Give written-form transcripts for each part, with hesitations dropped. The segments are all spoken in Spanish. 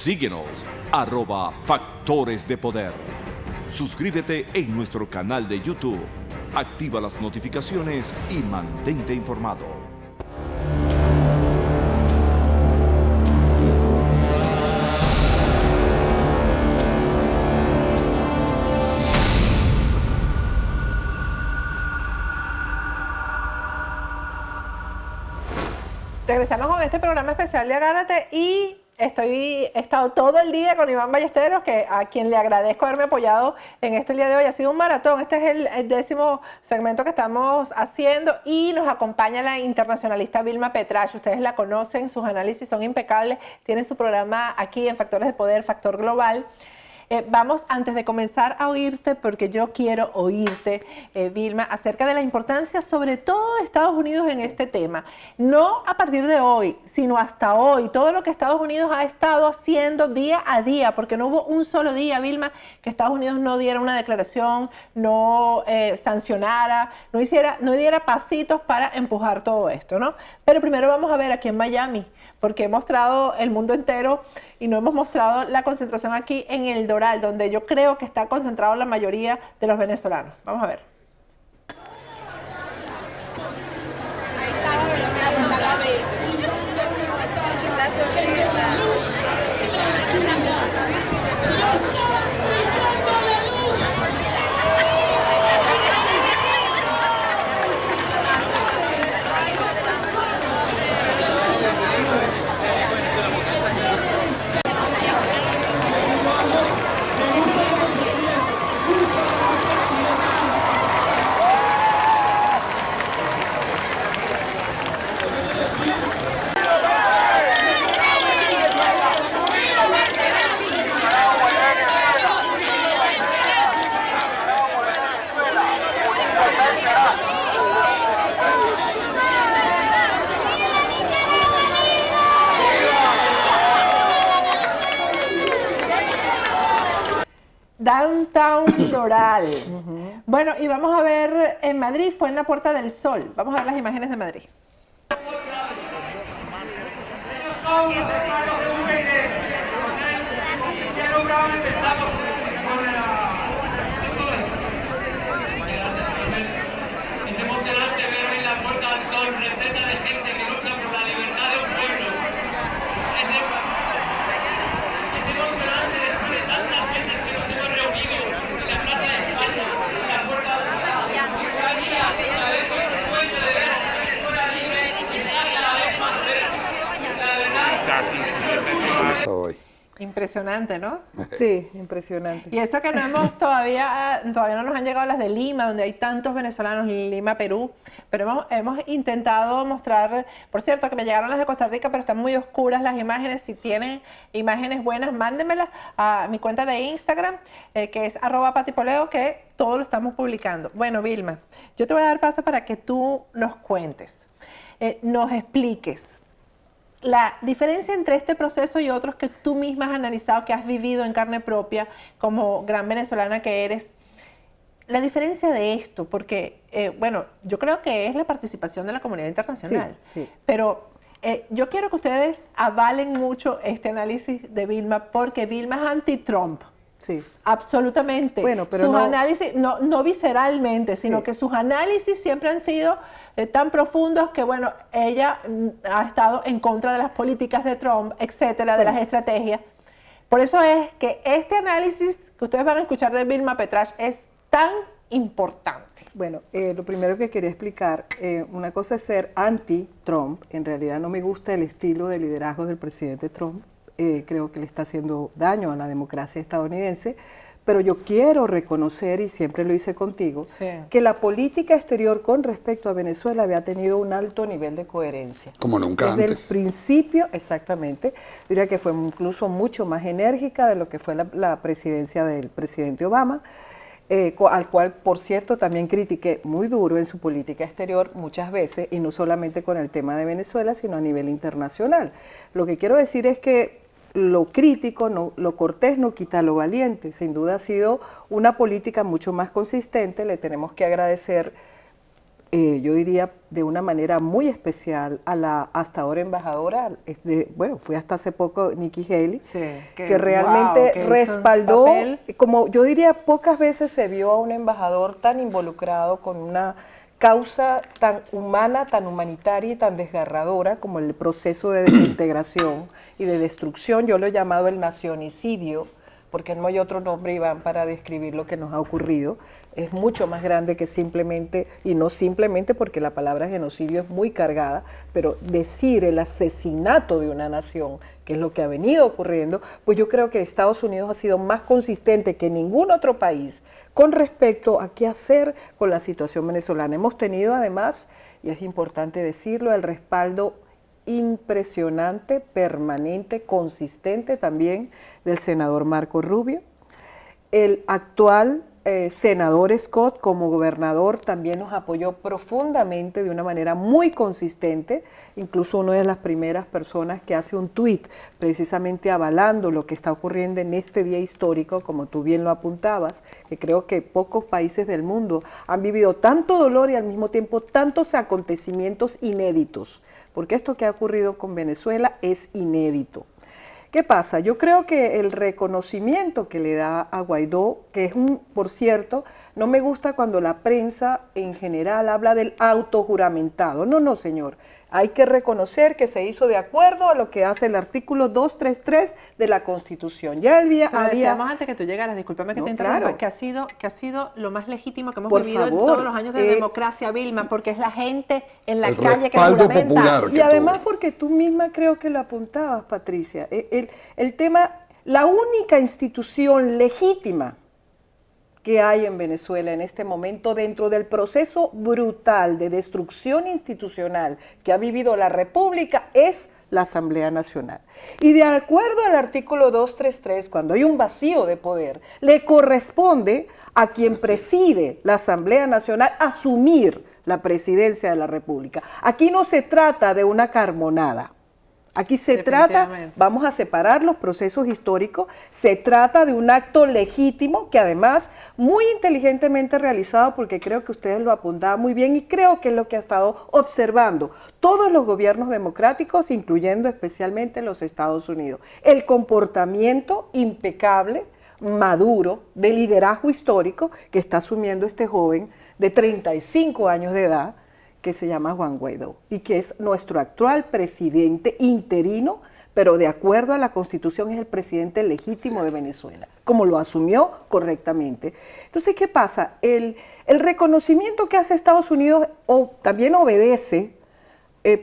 Síguenos, @Factores de Poder. Suscríbete en nuestro canal de YouTube. Activa las notificaciones y mantente informado. Regresamos con este programa especial de Agárrate y he estado todo el día con Iván Ballesteros, a quien le agradezco haberme apoyado en este día de hoy. Ha sido un maratón. Este es el 10º segmento que estamos haciendo y nos acompaña la internacionalista Vilma Petrach. Ustedes la conocen, sus análisis son impecables. Tiene su programa aquí en Factores de Poder, Factor Global. Vamos, antes de comenzar a oírte, porque yo quiero oírte, Vilma, acerca de la importancia, sobre todo de Estados Unidos en este tema. No a partir de hoy, sino hasta hoy. Todo lo que Estados Unidos ha estado haciendo día a día, porque no hubo un solo día, Vilma, que Estados Unidos no diera una declaración, no sancionara, no diera pasitos para empujar todo esto, ¿no? Pero primero vamos a ver aquí en Miami, porque he mostrado el mundo entero y no hemos mostrado la concentración aquí en el Doral, donde yo creo que está concentrado la mayoría de los venezolanos. Vamos a ver. Downtown Doral. Bueno, y vamos a ver en Madrid, fue en la Puerta del Sol. Vamos a ver las imágenes de Madrid. Es emocionante ver hoy la Puerta del Sol repleta de gente que lucha por la libertad de un pueblo. Es emocionante después de tantas veces que nos hemos reunido en la Plaza de España, en la Puerta del Sol. Y todavía saber que ese sueño de ver a Venezuela libre está cada vez más cerca. La verdad, Impresionante, ¿no? Sí, impresionante. Y eso que no hemos todavía no nos han llegado las de Lima, donde hay tantos venezolanos, Lima, Perú, pero hemos intentado mostrar, por cierto, que me llegaron las de Costa Rica, pero están muy oscuras las imágenes. Si tienen imágenes buenas, mándenmelas a mi cuenta de Instagram, que es @patipoleo, que todo lo estamos publicando. Bueno, Vilma, yo te voy a dar paso para que tú nos cuentes, nos expliques la diferencia entre este proceso y otros que tú misma has analizado, que has vivido en carne propia como gran venezolana que eres. La diferencia de esto, porque, bueno, yo creo que es la participación de la comunidad internacional, sí. Pero yo quiero que ustedes avalen mucho este análisis de Vilma, porque Vilma es anti-Trump. Sí. Absolutamente. Bueno, pero sus no, análisis, no visceralmente, sino sí, que sus análisis siempre han sido tan profundos que, bueno, ella ha estado en contra de las políticas de Trump, etcétera, de las estrategias. Por eso es que este análisis que ustedes van a escuchar de Vilma Petrach es tan importante. Bueno, lo primero que quería explicar, una cosa es ser anti-Trump. En realidad no me gusta el estilo de liderazgo del presidente Trump. Creo que le está haciendo daño a la democracia estadounidense, pero yo quiero reconocer, y siempre lo hice contigo, Sí. que la política exterior con respecto a Venezuela había tenido un alto nivel de coherencia. Como nunca Desde antes. el principio, exactamente, diría que fue incluso mucho más enérgica de lo que fue la presidencia del presidente Obama, al cual, por cierto, también critiqué muy duro en su política exterior muchas veces, y no solamente con el tema de Venezuela, sino a nivel internacional. Lo que quiero decir es que lo crítico, lo cortés no quita lo valiente. Sin duda ha sido una política mucho más consistente. Le tenemos que agradecer yo diría de una manera muy especial a la hasta ahora embajadora, bueno, fue hasta hace poco Nikki Haley, Sí, que realmente que hizo un respaldó, papel. como yo diría, pocas veces se vio a un embajador tan involucrado con una causa tan humana, tan humanitaria y tan desgarradora como el proceso de desintegración y de destrucción. Yo lo he llamado el nacionicidio, porque no hay otro nombre, Iván, para describir lo que nos ha ocurrido. Es mucho más grande que simplemente, y no simplemente porque la palabra genocidio es muy cargada, pero decir el asesinato de una nación, que es lo que ha venido ocurriendo, pues yo creo que Estados Unidos ha sido más consistente que ningún otro país con respecto a qué hacer con la situación venezolana. Hemos tenido además, y es importante decirlo, el respaldo impresionante, permanente, consistente también del senador Marco Rubio. El actual senador Scott como gobernador también nos apoyó profundamente de una manera muy consistente, incluso una de las primeras personas que hace un tuit precisamente avalando lo que está ocurriendo en este día histórico, como tú bien lo apuntabas, que creo que pocos países del mundo han vivido tanto dolor y al mismo tiempo tantos acontecimientos inéditos, porque esto que ha ocurrido con Venezuela es inédito. ¿Qué pasa? Yo creo que el reconocimiento que le da a Guaidó, que es por cierto, no me gusta cuando la prensa en general habla del autojuramentado. No, no, señor. Hay que reconocer que se hizo de acuerdo a lo que hace el artículo 233 de la Constitución. Ya había... Decíamos antes que tú llegaras, discúlpame que te interrumpa, claro, que ha sido lo más legítimo que hemos por vivido favor, en todos los años de democracia, Vilma, porque es la gente en la el calle que respaldo juramenta. popular Y además porque tú misma creo que lo apuntabas, Patricia, el tema, la única institución legítima que hay en Venezuela en este momento dentro del proceso brutal de destrucción institucional que ha vivido la República es la Asamblea Nacional. Y de acuerdo al artículo 233, cuando hay un vacío de poder, le corresponde a quien preside la Asamblea Nacional asumir la presidencia de la República. Aquí no se trata de una carmonada. Aquí se trata, vamos a separar los procesos históricos, se trata de un acto legítimo que además muy inteligentemente realizado, porque creo que ustedes lo apuntaban muy bien y creo que es lo que ha estado observando todos los gobiernos democráticos, incluyendo especialmente los Estados Unidos. El comportamiento impecable, maduro, de liderazgo histórico que está asumiendo este joven de 35 años de edad, que se llama Juan Guaidó y que es nuestro actual presidente interino, pero de acuerdo a la Constitución es el presidente legítimo de Venezuela, como lo asumió correctamente. Entonces, ¿qué pasa? El reconocimiento que hace Estados Unidos también obedece,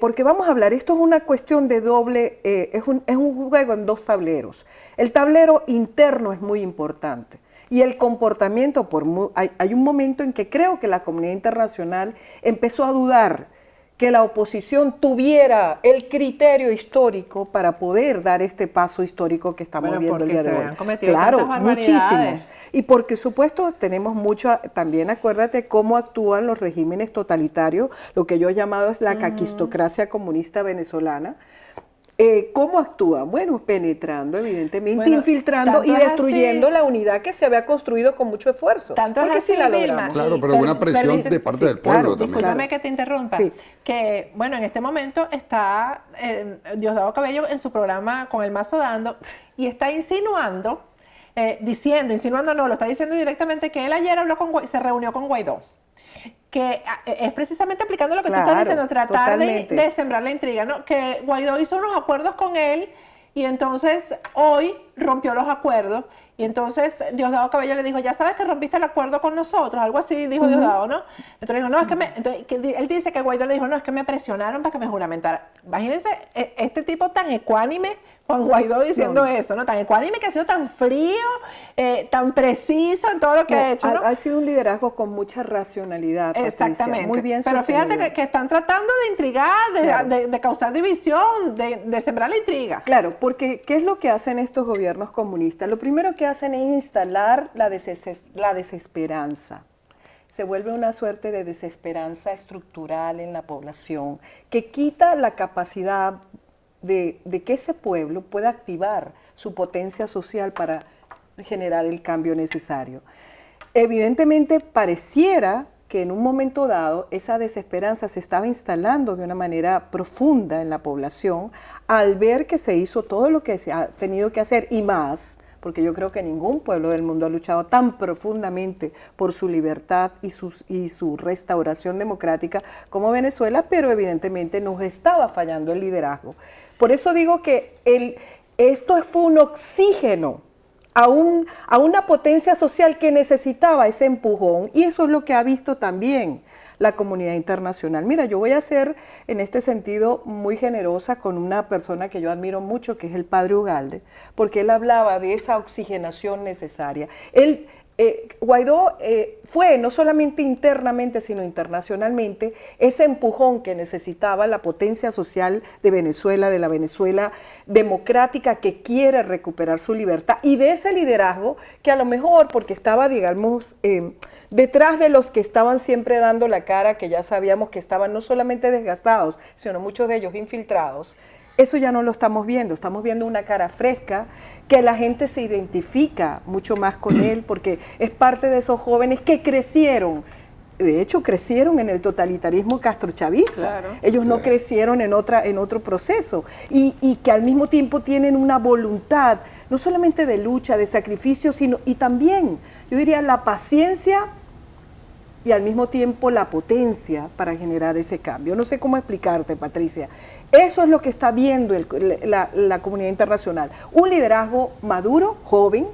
porque vamos a hablar, esto es una cuestión de doble, es un juego en dos tableros. El tablero interno es muy importante. Y el comportamiento, hay un momento en que creo que la comunidad internacional empezó a dudar que la oposición tuviera el criterio histórico para poder dar este paso histórico que estamos viendo el día de hoy. Claro, muchísimos. Y porque supuesto tenemos mucho, también acuérdate cómo actúan los regímenes totalitarios, lo que yo he llamado es la caquistocracia comunista venezolana. ¿Cómo actúan? Bueno, penetrando, evidentemente, infiltrando y destruyendo la unidad que se había construido con mucho esfuerzo. Tanto porque es así, sí la Vilma. logramos. Claro, pero una presión de parte del pueblo también. Discúlpame que te interrumpa. Sí. Que, bueno, en este momento está Diosdado Cabello en su programa Con el Mazo Dando y está insinuando, lo está diciendo directamente que él ayer se reunió con Guaidó. Que es precisamente aplicando lo que tú estás diciendo, tratar de sembrar la intriga, ¿no? Que Guaidó hizo unos acuerdos con él y entonces hoy rompió los acuerdos y entonces Diosdado Cabello le dijo, ya sabes que rompiste el acuerdo con nosotros, algo así dijo Diosdado, ¿no? Entonces dijo, no, es que él dice que Guaidó le dijo, no, es que me presionaron para que me juramentara. Imagínense este tipo tan ecuánime, Juan Guaidó diciendo eso, ¿no? Tan ecuánime, que ha sido tan frío, tan preciso en todo lo que ha hecho, ¿no? Ha sido un liderazgo con mucha racionalidad, Patricia. Exactamente. Muy bien pero sostenido. fíjate que están tratando de intrigar, de causar división, de sembrar la intriga. Claro, porque ¿qué es lo que hacen estos gobiernos comunistas? Lo primero que hacen es instalar la desesperanza. Se vuelve una suerte de desesperanza estructural en la población que quita la capacidad de que ese pueblo pueda activar su potencia social para generar el cambio necesario. Evidentemente pareciera que en un momento dado esa desesperanza se estaba instalando de una manera profunda en la población al ver que se hizo todo lo que se ha tenido que hacer y más, porque yo creo que ningún pueblo del mundo ha luchado tan profundamente por su libertad y su restauración democrática como Venezuela, pero evidentemente nos estaba fallando el liderazgo. Por eso digo que esto fue un oxígeno a una potencia social que necesitaba ese empujón, y eso es lo que ha visto también la comunidad internacional. Mira, yo voy a ser en este sentido muy generosa con una persona que yo admiro mucho, que es el padre Ugalde, porque él hablaba de esa oxigenación necesaria. Guaidó fue no solamente internamente, sino internacionalmente, ese empujón que necesitaba la potencia social de Venezuela, de la Venezuela democrática que quiere recuperar su libertad, y de ese liderazgo que a lo mejor, porque estaba, digamos, detrás de los que estaban siempre dando la cara, que ya sabíamos que estaban no solamente desgastados, sino muchos de ellos infiltrados. Eso ya no lo estamos viendo una cara fresca, que la gente se identifica mucho más con él, porque es parte de esos jóvenes que crecieron, de hecho crecieron en el totalitarismo castrochavista, claro. Ellos no crecieron en otro proceso, y que al mismo tiempo tienen una voluntad, no solamente de lucha, de sacrificio, sino y también, yo diría, la paciencia y al mismo tiempo la potencia para generar ese cambio. No sé cómo explicarte, Patricia. Eso es lo que está viendo la comunidad internacional. Un liderazgo maduro, joven,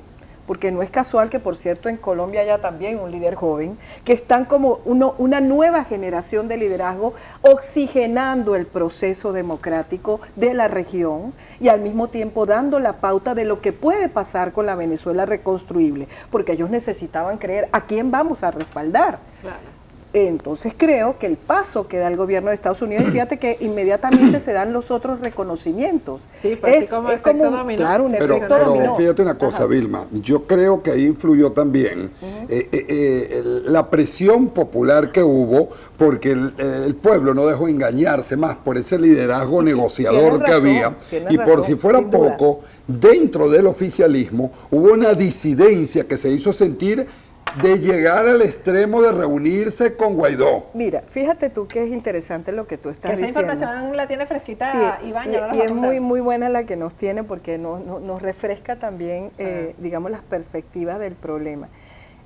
porque no es casual que, por cierto, en Colombia haya también un líder joven, que están como una nueva generación de liderazgo oxigenando el proceso democrático de la región y al mismo tiempo dando la pauta de lo que puede pasar con la Venezuela reconstruible, porque ellos necesitaban creer a quién vamos a respaldar. Claro. Entonces creo que el paso que da el gobierno de Estados Unidos, y fíjate que inmediatamente se dan los otros reconocimientos. Sí, pues es como efecto dominó. Claro, un efecto dominó. Pero fíjate una cosa, ajá, Vilma, yo creo que ahí influyó también la presión popular que hubo, porque el pueblo no dejó engañarse más por ese liderazgo negociador que había, y por si fuera poco, dentro del oficialismo hubo una disidencia que se hizo sentir de llegar al extremo de reunirse con Guaidó. Mira, fíjate tú que es interesante lo que tú estás diciendo. Esa información la tiene fresquita, sí, Iván. Y es muy buena la que nos tiene, porque nos refresca también, digamos, las perspectivas del problema.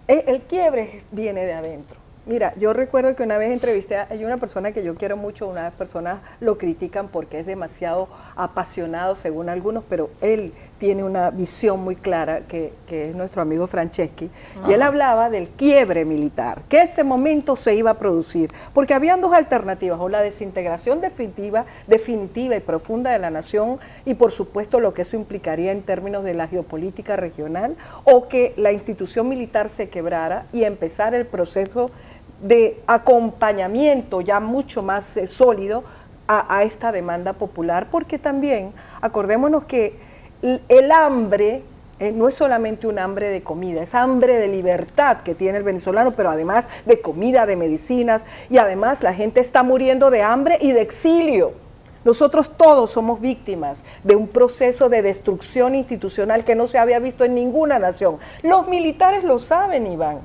El quiebre viene de adentro. Mira, yo recuerdo que una vez entrevisté a una persona que yo quiero mucho, unas personas lo critican porque es demasiado apasionado según algunos, pero él tiene una visión muy clara, que es nuestro amigo Franceschi, y él hablaba del quiebre militar, que ese momento se iba a producir, porque habían dos alternativas, o la desintegración definitiva y profunda de la nación, y por supuesto lo que eso implicaría en términos de la geopolítica regional, o que la institución militar se quebrara y empezar el proceso de acompañamiento ya mucho más sólido a esta demanda popular, porque también acordémonos que el hambre no es solamente un hambre de comida, es hambre de libertad que tiene el venezolano, pero además de comida, de medicinas, y además la gente está muriendo de hambre y de exilio. Nosotros todos somos víctimas de un proceso de destrucción institucional que no se había visto en ninguna nación. Los militares lo saben, Iván.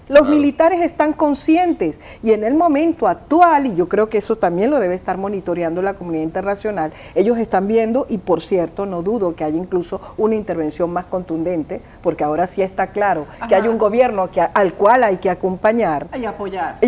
Los militares están conscientes, y en el momento actual, y yo creo que eso también lo debe estar monitoreando la comunidad internacional, ellos están viendo, y por cierto, no dudo que haya incluso una intervención más contundente, porque ahora sí está claro que hay un gobierno al cual hay que acompañar. Y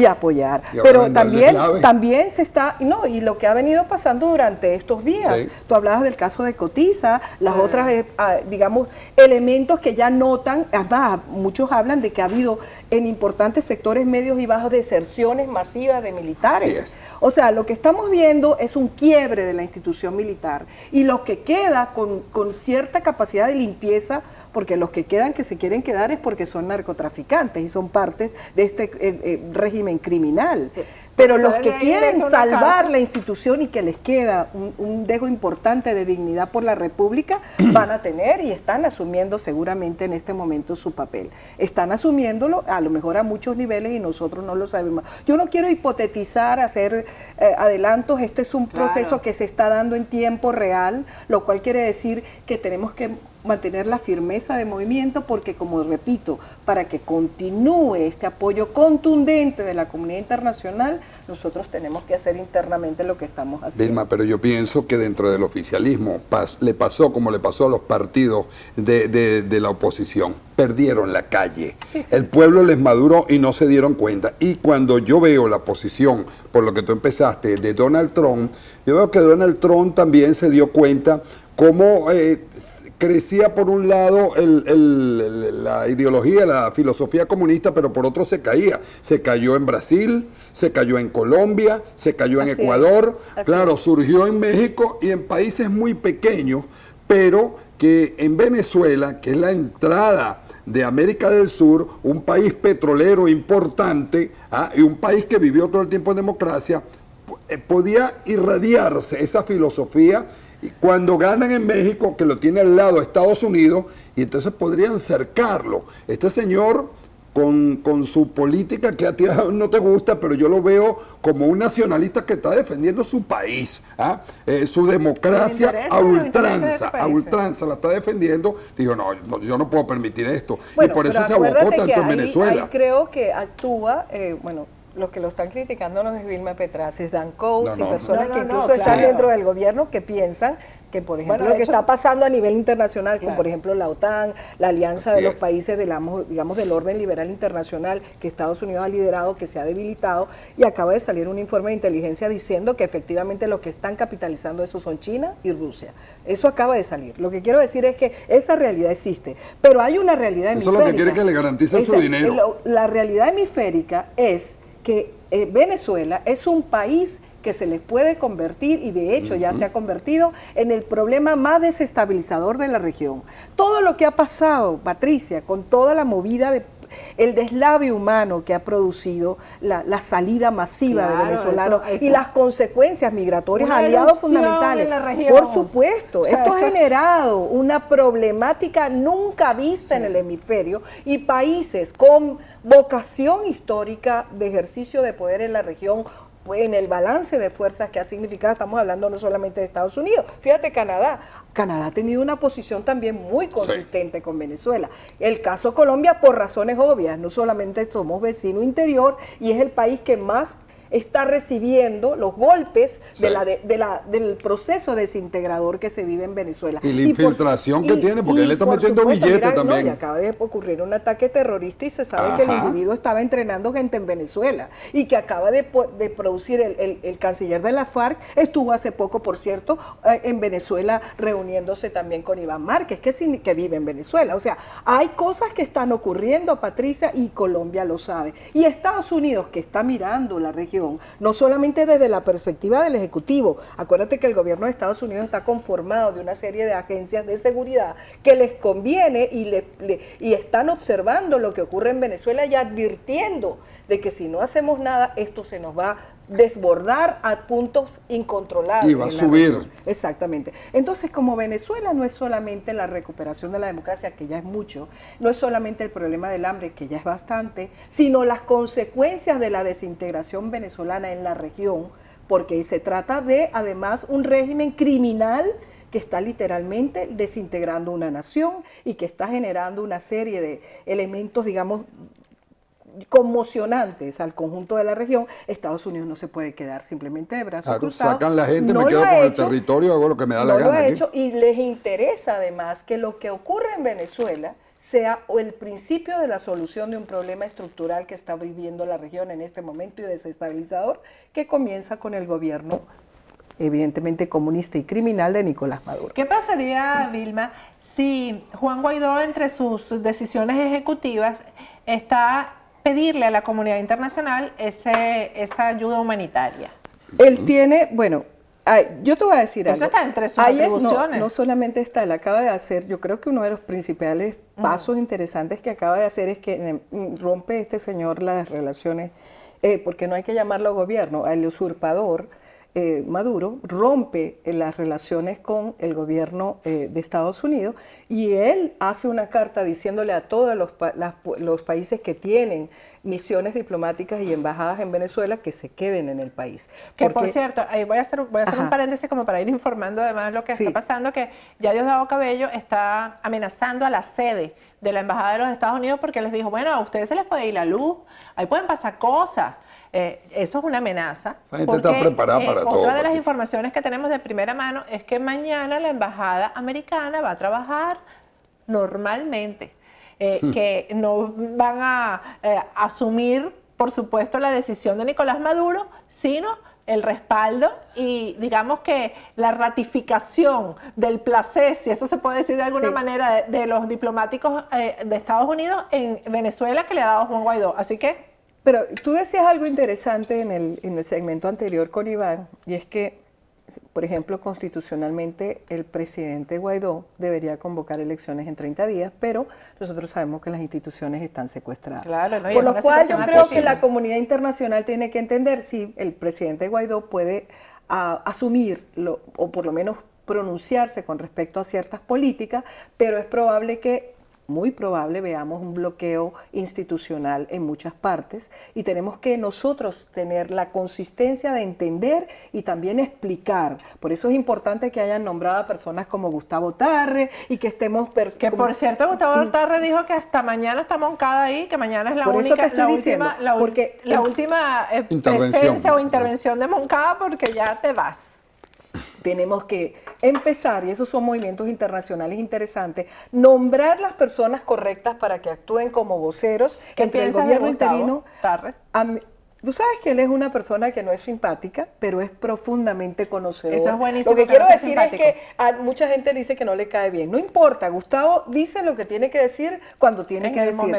apoyar. Pero también se está, y lo que ha venido pasando durante estos días, sí. Tú hablabas del caso de Cotiza, las otras, digamos, elementos que ya notan, además, muchos hablan de que ha habido en importantes sectores medios y bajos deserciones masivas de militares. O sea, lo que estamos viendo es un quiebre de la institución militar, y lo que queda con cierta capacidad de limpieza, porque los que quedan, que se quieren quedar, es porque son narcotraficantes y son parte de este régimen criminal. Pero los que quieren salvar la institución y que les queda un dejo importante de dignidad por la República, van a tener y están asumiendo seguramente en este momento su papel. Están asumiéndolo a lo mejor a muchos niveles y nosotros no lo sabemos. Yo no quiero hipotetizar, hacer adelantos, este es un proceso que se está dando en tiempo real, lo cual quiere decir que tenemos que mantener la firmeza de movimiento, porque como repito, para que continúe este apoyo contundente de la comunidad internacional, nosotros tenemos que hacer internamente lo que estamos haciendo. Vilma, pero yo pienso que dentro del oficialismo le pasó como le pasó a los partidos de la oposición. Perdieron la calle. El pueblo les maduró y no se dieron cuenta. Y cuando yo veo la posición, por lo que tú empezaste, de Donald Trump, yo veo que Donald Trump también se dio cuenta cómo crecía por un lado la ideología, la filosofía comunista, pero por otro se caía. Se cayó en Brasil, se cayó en Colombia, se cayó en Ecuador, claro, surgió en México y en países muy pequeños, pero que en Venezuela, que es la entrada de América del Sur, un país petrolero importante, y un país que vivió todo el tiempo en democracia, podía irradiarse esa filosofía. Y cuando ganan en México, que lo tiene al lado Estados Unidos, y entonces podrían cercarlo. Este señor, con su política que a ti no te gusta, pero yo lo veo como un nacionalista que está defendiendo su país, su democracia a ultranza la está defendiendo. Digo, no, yo no puedo permitir esto. Bueno, y por eso se abocó tanto en Venezuela. Ahí creo que actúa, los que lo están criticando no es Vilma Petraz, es Dan Coats y personas que incluso están dentro del gobierno que piensan que, por ejemplo, lo que está pasando a nivel internacional, como por ejemplo la OTAN, la alianza de los países digamos, del orden liberal internacional que Estados Unidos ha liderado, que se ha debilitado, y acaba de salir un informe de inteligencia diciendo que efectivamente lo que están capitalizando eso son China y Rusia. Eso acaba de salir. Lo que quiero decir es que esa realidad existe, pero hay una realidad hemisférica. Eso es lo que quiere que le garanticen su dinero. La realidad hemisférica es que Venezuela es un país que se les puede convertir, y de hecho ya se ha convertido en el problema más desestabilizador de la región. Todo lo que ha pasado, Patricia, con toda la movida el deslavio humano que ha producido la salida masiva de venezolanos y las consecuencias migratorias, aliados fundamentales. Por supuesto, esto ha generado una problemática nunca vista en el hemisferio, y países con vocación histórica de ejercicio de poder en la región, en el balance de fuerzas que ha significado, estamos hablando no solamente de Estados Unidos, fíjate Canadá ha tenido una posición también muy consistente con Venezuela. El caso Colombia, por razones obvias, no solamente somos vecino interior, y es el país que más está recibiendo los golpes del proceso desintegrador que se vive en Venezuela. Y la infiltración que tiene, porque él está metiendo billetes también. Y acaba de ocurrir un ataque terrorista y se sabe que el individuo estaba entrenando gente en Venezuela, y que acaba de producir el canciller de la FARC, estuvo hace poco, por cierto, en Venezuela reuniéndose también con Iván Márquez, que vive en Venezuela. O sea, hay cosas que están ocurriendo, Patricia, y Colombia lo sabe. Y Estados Unidos, que está mirando la región, no solamente desde la perspectiva del Ejecutivo. Acuérdate que el gobierno de Estados Unidos está conformado de una serie de agencias de seguridad que les conviene y están observando lo que ocurre en Venezuela y advirtiendo de que si no hacemos nada, esto se nos va a desbordar a puntos incontrolables. Y va a subir. Exactamente. Entonces, como Venezuela no es solamente la recuperación de la democracia, que ya es mucho, no es solamente el problema del hambre, que ya es bastante, sino las consecuencias de la desintegración venezolana en la región, porque se trata de, además, un régimen criminal que está literalmente desintegrando una nación y que está generando una serie de elementos, digamos, conmocionantes al conjunto de la región. Estados Unidos no se puede quedar simplemente de brazos cruzados. Sacan la gente, me quedo con el territorio, hago lo que me da la gana. No lo ha hecho, y les interesa además que lo que ocurre en Venezuela sea el principio de la solución de un problema estructural que está viviendo la región en este momento y desestabilizador, que comienza con el gobierno evidentemente comunista y criminal de Nicolás Maduro. ¿Qué pasaría, Vilma, si Juan Guaidó, entre sus decisiones ejecutivas, está pedirle a la comunidad internacional esa ayuda humanitaria? Él tiene, bueno, yo te voy a decir algo. Eso está entre sus atribuciones. No solamente está, él acaba de hacer, yo creo que uno de los principales pasos interesantes que acaba de hacer es que rompe este señor las relaciones, porque no hay que llamarlo gobierno, al usurpador, Maduro rompe las relaciones con el gobierno de Estados Unidos y él hace una carta diciéndole a todos los países que tienen misiones diplomáticas y embajadas en Venezuela que se queden en el país. Que por cierto, ahí voy a hacer un paréntesis como para ir informando además lo que está pasando, que ya Diosdado Cabello está amenazando a la sede de la Embajada de los Estados Unidos porque les dijo, bueno, a ustedes se les puede ir la luz, ahí pueden pasar cosas. Eso es una amenaza. Esa gente está preparada para todo. Otra de las informaciones que tenemos de primera mano es que mañana la Embajada americana va a trabajar normalmente. Que no van a asumir, por supuesto, la decisión de Nicolás Maduro, sino el respaldo y digamos que la ratificación del placer, si eso se puede decir de alguna manera, de los diplomáticos de Estados Unidos en Venezuela que le ha dado Juan Guaidó. Así que... Pero tú decías algo interesante en el segmento anterior con Iván, y es que, por ejemplo, constitucionalmente el presidente Guaidó debería convocar elecciones en 30 días, pero nosotros sabemos que las instituciones están secuestradas. Claro, no, por lo cual yo creo que la comunidad internacional tiene que entender si el presidente Guaidó puede asumir, o por lo menos pronunciarse con respecto a ciertas políticas, pero es probable que muy probable veamos un bloqueo institucional en muchas partes y tenemos que nosotros tener la consistencia de entender y también explicar. Por eso es importante que hayan nombrado a personas como Gustavo Tarre y que estemos... Que por cierto, Gustavo Tarre dijo que hasta mañana está Moncada ahí, que mañana es la única, la última presencia o intervención de Moncada porque ya te vas. Tenemos que empezar, y esos son movimientos internacionales interesantes, nombrar las personas correctas para que actúen como voceros entre el gobierno interino. Tú sabes que él es una persona que no es simpática, pero es profundamente conocedora. Eso es buenísimo. Lo que quiero decir es que a mucha gente dice que no le cae bien. No importa, Gustavo dice lo que tiene que decir cuando tiene que decirlo.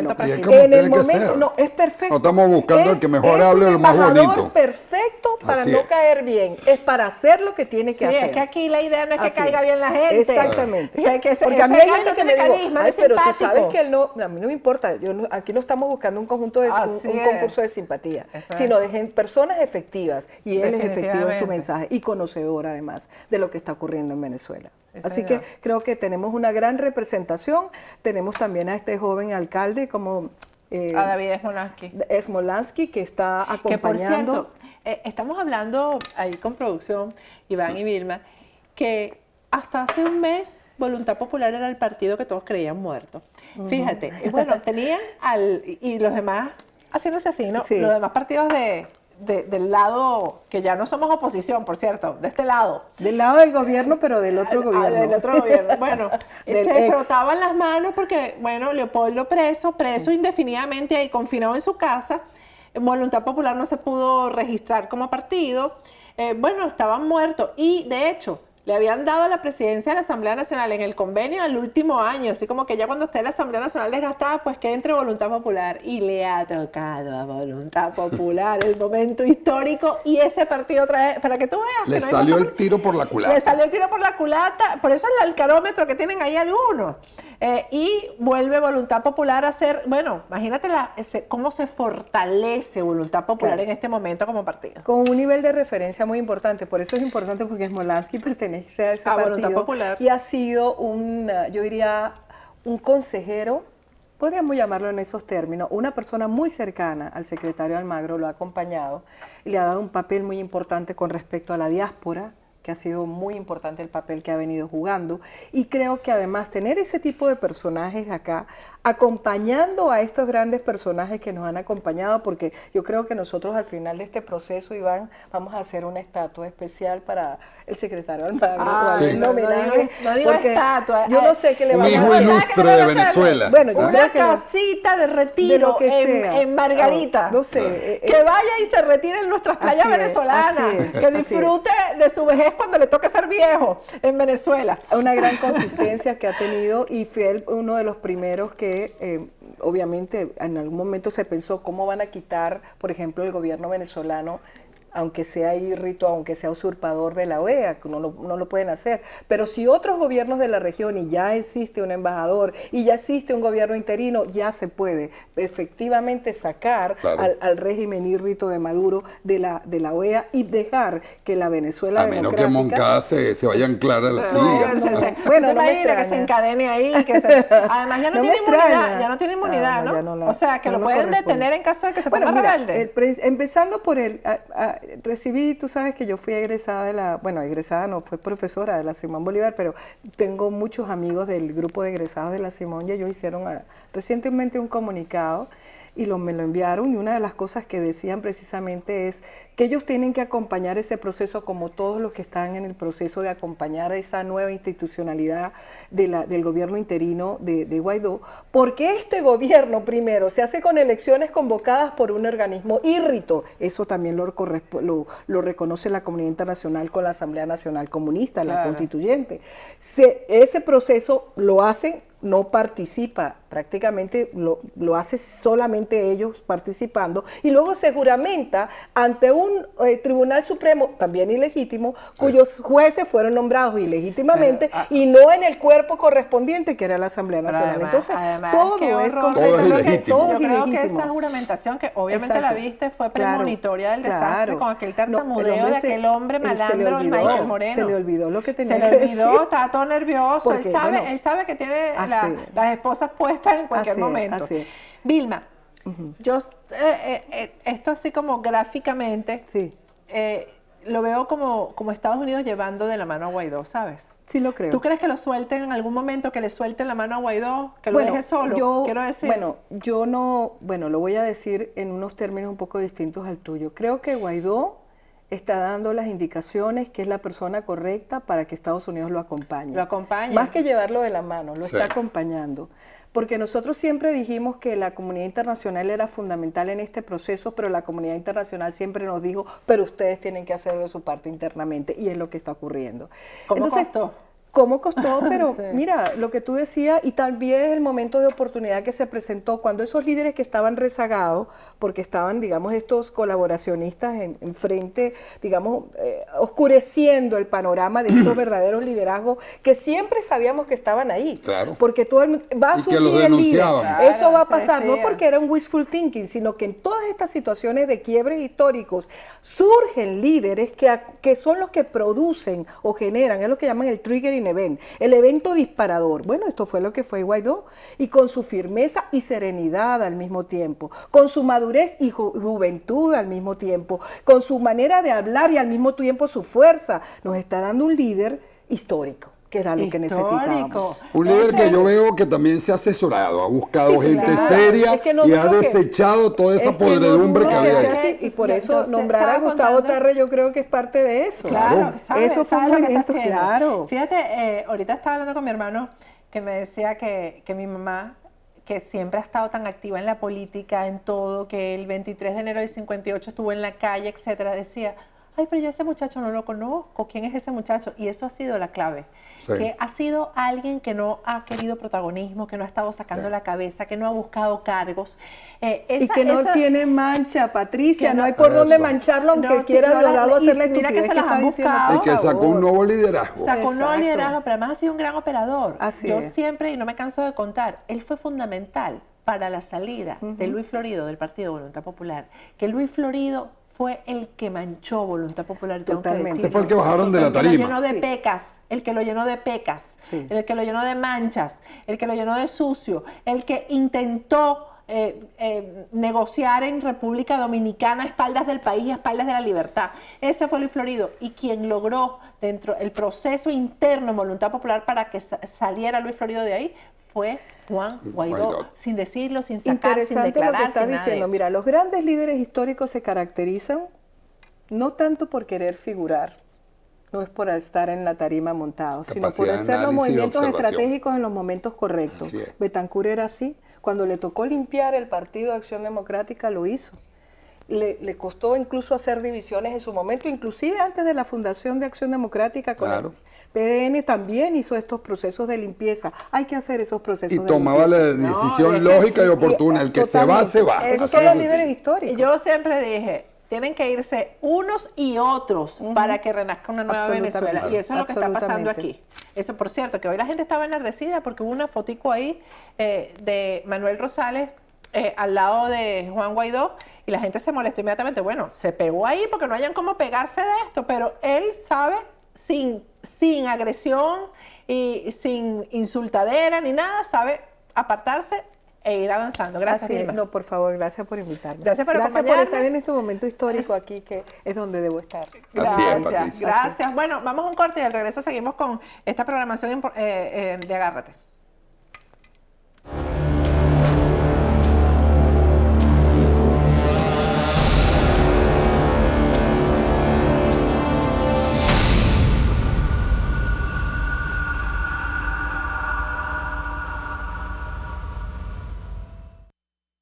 En el momento, no, es perfecto. No estamos buscando el que mejor hable o el más bonito. Es perfecto para no caer bien, es para hacer lo que tiene que hacer. Es que aquí la idea no es que caiga bien la gente. Exactamente. Porque a mí hay gente que me dice, ay, pero tú sabes que él no, a mí no me importa, aquí no estamos buscando un conjunto de un concurso de simpatía, sino de personas efectivas, y él es efectivo en su mensaje y conocedor además de lo que está ocurriendo en Venezuela. Así que creo que tenemos una gran representación, tenemos también a este joven alcalde como... a David Smolansky, que está acompañando... Que por cierto, estamos hablando ahí con producción, Iván y Vilma, que hasta hace un mes Voluntad Popular era el partido que todos creían muerto. Fíjate, bueno, tenían y los demás haciéndose así, ¿no? Sí. Los demás partidos del lado, que ya no somos oposición, por cierto, de este lado. Del lado del gobierno, pero del otro gobierno. Del otro gobierno. Bueno, se frotaban las manos porque, bueno, Leopoldo preso indefinidamente y confinado en su casa. Voluntad Popular no se pudo registrar como partido. Bueno, estaban muertos y, de hecho, le habían dado la presidencia de la Asamblea Nacional en el convenio al último año, así como que ya cuando esté la Asamblea Nacional desgastada, pues que entre Voluntad Popular. Y le ha tocado a Voluntad Popular el momento histórico y ese partido trae, para que tú veas. Le salió el tiro por la culata. Le salió el tiro por la culata, por eso el alcarómetro que tienen ahí algunos. Y vuelve Voluntad Popular a ser, bueno, imagínate cómo se fortalece Voluntad Popular en este momento como partido. Con un nivel de referencia muy importante, por eso es importante porque Smolansky pertenece a ese partido Voluntad Popular. Y ha sido yo diría, un consejero, podríamos llamarlo en esos términos, una persona muy cercana al secretario Almagro, lo ha acompañado y le ha dado un papel muy importante con respecto a la diáspora, que ha sido muy importante el papel que ha venido jugando, y creo que además tener ese tipo de personajes acá, acompañando a estos grandes personajes que nos han acompañado, porque yo creo que nosotros al final de este proceso, Iván, vamos a hacer una estatua especial para el secretario Almagro, sí. un homenaje, no digo estatua, yo no sé qué le va a un hijo ilustre de Venezuela. Bueno, yo una creo que casita de retiro de lo que sea. en Margarita. No sé. Que vaya y se retire en nuestras playas venezolanas. Que disfrute de su vejez cuando le toque ser viejo en Venezuela. Una gran consistencia que ha tenido y fue uno de los primeros que obviamente en algún momento se pensó cómo van a quitar, por ejemplo, el gobierno venezolano aunque sea írrito, aunque sea usurpador de la OEA, que no lo pueden hacer. Pero si otros gobiernos de la región y ya existe un embajador y ya existe un gobierno interino, ya se puede efectivamente sacar al régimen írrito de Maduro de la OEA y dejar que la Venezuela a menos que Moncada se vaya a anclar a la silla. Bueno, no me extraña que se encadene ahí. Además, ya no tiene inmunidad, ya no tiene inmunidad, ¿no? O sea, que lo pueden detener en caso de que se ponga rebelde. Empezando por recibí, tú sabes que yo fui egresada egresada no, fue profesora de la Simón Bolívar, pero tengo muchos amigos del grupo de egresados de la Simón y ellos hicieron recientemente un comunicado y me lo enviaron, y una de las cosas que decían precisamente es que ellos tienen que acompañar ese proceso como todos los que están en el proceso de acompañar a esa nueva institucionalidad del gobierno interino de Guaidó, porque este gobierno primero se hace con elecciones convocadas por un organismo írrito, eso también lo reconoce la comunidad internacional con la Asamblea Nacional Comunista, la constituyente. Ese proceso lo hacen, no participa, prácticamente lo hace solamente ellos participando, y luego se juramenta ante un Tribunal Supremo, también ilegítimo, cuyos jueces fueron nombrados ilegítimamente y no en el cuerpo correspondiente, que era la Asamblea Nacional. Entonces, todo es completamente todo yo creo que esa juramentación, que obviamente la viste, fue premonitoria del desastre, con aquel tartamudeo de aquel hombre malandro, Michael Moreno. Se le olvidó lo que tenía que decir. Se le olvidó, estaba todo nervioso, él sabe que tiene las esposas puestas en cualquier momento. Vilma, yo esto así como gráficamente lo veo como Estados Unidos llevando de la mano a Guaidó, ¿sabes? Sí, lo creo. ¿Tú crees que lo suelten en algún momento, que le suelten la mano a Guaidó, que lo deje solo? Quiero decir. Lo voy a decir en unos términos un poco distintos al tuyo. Creo que Guaidó está dando las indicaciones que es la persona correcta para que Estados Unidos lo acompañe. Lo acompaña. Más que llevarlo de la mano, lo está acompañando. Porque nosotros siempre dijimos que la comunidad internacional era fundamental en este proceso, pero la comunidad internacional siempre nos dijo, pero ustedes tienen que hacer de su parte internamente, y es lo que está ocurriendo. ¿Cómo costó? ¿Cómo costó? Pero mira, lo que tú decías, y también el momento de oportunidad que se presentó, cuando esos líderes que estaban rezagados, porque estaban, digamos, estos colaboracionistas en frente, digamos, oscureciendo el panorama de estos verdaderos liderazgos, que siempre sabíamos que estaban ahí. Claro. Porque todo va a surgir el líder. Eso va a pasar, no porque era un wishful thinking, sino que en todas estas situaciones de quiebres históricos, surgen líderes que son los que producen o generan, es lo que llaman el triggering event, el evento disparador. Bueno, esto fue lo que fue Guaidó, y con su firmeza y serenidad al mismo tiempo, con su madurez y juventud al mismo tiempo, con su manera de hablar y al mismo tiempo su fuerza, nos está dando un líder histórico, que era lo que necesitábamos. Un líder que yo veo que también se ha asesorado, ha buscado gente seria y ha desechado toda esa podredumbre que había ahí. Y por eso nombrar a Gustavo Tarre yo creo que es parte de eso. Claro, eso fue un movimiento, claro. Fíjate, ahorita estaba hablando con mi hermano que me decía que mi mamá, que siempre ha estado tan activa en la política, en todo, que el 23 de enero del 58 estuvo en la calle, etcétera, decía, ay, pero yo a ese muchacho no lo conozco, ¿quién es ese muchacho? Y eso ha sido la clave, que ha sido alguien que no ha querido protagonismo, que no ha estado sacando la cabeza, que no ha buscado cargos. Y que no tiene mancha, Patricia, no hay por dónde mancharlo, aunque quiera Diosdado hacer la estupidez que se las han buscado. Y que sacó un nuevo liderazgo. Sacó un nuevo liderazgo, pero además ha sido un gran operador. Yo siempre, y no me canso de contar, él fue fundamental para la salida de Luis Florido del Partido Voluntad Popular, que Luis Florido fue el que manchó Voluntad Popular. Totalmente. Ese fue el que bajaron de la tarima. El que lo llenó de pecas, el que lo llenó de pecas, el que lo llenó de manchas, el que lo llenó de sucio, el que intentó negociar en República Dominicana a espaldas del país y a espaldas de la libertad. Ese fue Luis Florido, y quien logró dentro el proceso interno en Voluntad Popular para que saliera Luis Florido de ahí fue Juan Guaidó, sin decirlo, sin sacar, sin declarar, lo que está sin diciendo. nada de Mira, los grandes líderes históricos se caracterizan no tanto por querer figurar, no es por estar en la tarima montado, sino por hacer los movimientos estratégicos en los momentos correctos. Betancur era así. Cuando le tocó limpiar el Partido de Acción Democrática, lo hizo. Le costó incluso hacer divisiones en su momento, inclusive antes de la fundación de Acción Democrática con el PRN también hizo estos procesos de limpieza. Hay que hacer esos procesos de limpieza. Y tomaba la decisión lógica y oportuna. El que se va, se va. Esos son los líderes históricos. Yo siempre dije, tienen que irse unos y otros para que renazca una nueva Venezuela. Y eso es lo que está pasando aquí. Eso, por cierto, que hoy la gente estaba enardecida porque hubo una fotico ahí de Manuel Rosales al lado de Juan Guaidó y la gente se molestó inmediatamente. Bueno, se pegó ahí porque no hayan cómo pegarse de esto, pero él sabe, sin agresión y sin insultadera ni nada, sabe apartarse e ir avanzando. Gracias, Vilma. No, por favor, gracias por invitarme. Gracias por acompañarme. Gracias por estar en este momento histórico aquí, que es donde debo estar. Gracias, gracias. Bueno, vamos a un corte y al regreso seguimos con esta programación de Agárrate.